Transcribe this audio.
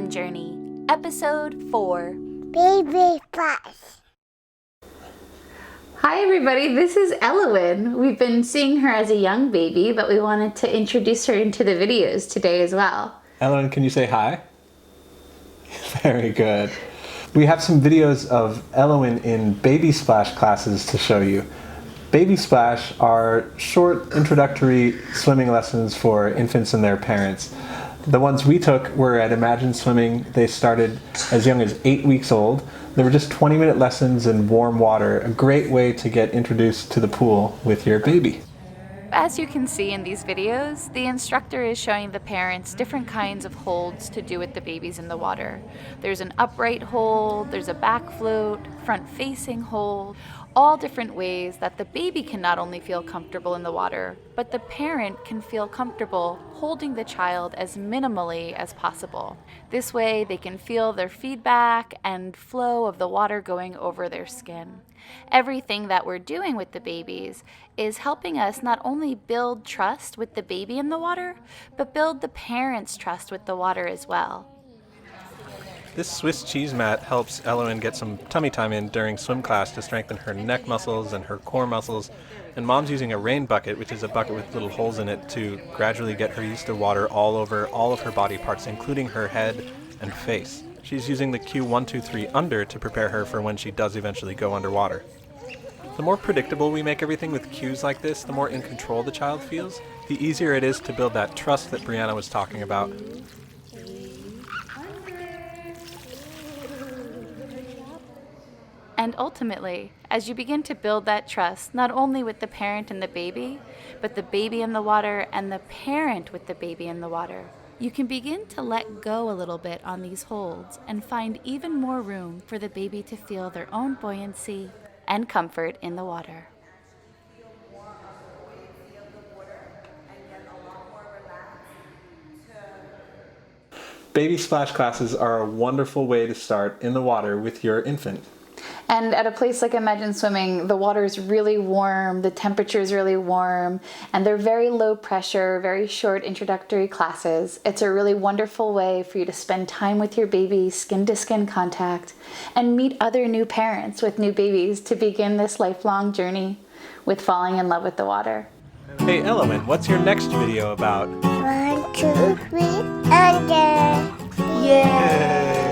Lifelong Journey, Episode 4. Baby Plus. Hi everybody, this is Elowyn. We've been seeing her as a young baby, but we wanted to introduce her into the videos today as well. Elowyn, can you say hi? Very good. We have some videos of Elowyn in baby splash classes to show you. Baby splash are short introductory swimming lessons for infants and their parents. The ones we took were at Imagine Swimming. They started as young as 8 weeks old. They were just 20-minute lessons in warm water, a great way to get introduced to the pool with your baby. As you can see in these videos, the instructor is showing the parents different kinds of holds to do with the babies in the water. There's an upright hold, there's a back float, front-facing hold, all different ways that the baby can not only feel comfortable in the water, but the parent can feel comfortable holding the child as minimally as possible. This way they can feel their feedback and flow of the water going over their skin. Everything that we're doing with the babies is helping us not only build trust with the baby in the water, but build the parents' trust with the water as well. This Swiss cheese mat helps Elowyn get some tummy time in during swim class to strengthen her neck muscles and her core muscles. And Mom's using a rain bucket, which is a bucket with little holes in it, to gradually get her used to water all over all of her body parts, including her head and face. She's using the Q123 under to prepare her for when she does eventually go underwater. The more predictable we make everything with cues like this, the more in control the child feels, the easier it is to build that trust that Briana was talking about. And ultimately, as you begin to build that trust, not only with the parent and the baby, but the baby in the water and the parent with the baby in the water, you can begin to let go a little bit on these holds and find even more room for the baby to feel their own buoyancy and comfort in the water. Baby splash classes are a wonderful way to start in the water with your infant. And at a place like Imagine Swimming, the water is really warm, the temperature is really warm, and they're very low pressure, very short introductory classes. It's a really wonderful way for you to spend time with your baby, skin-to-skin contact, and meet other new parents with new babies to begin this lifelong journey with falling in love with the water. Hey Elowyn, what's your next video about? 1, 2, 3, under. Yay!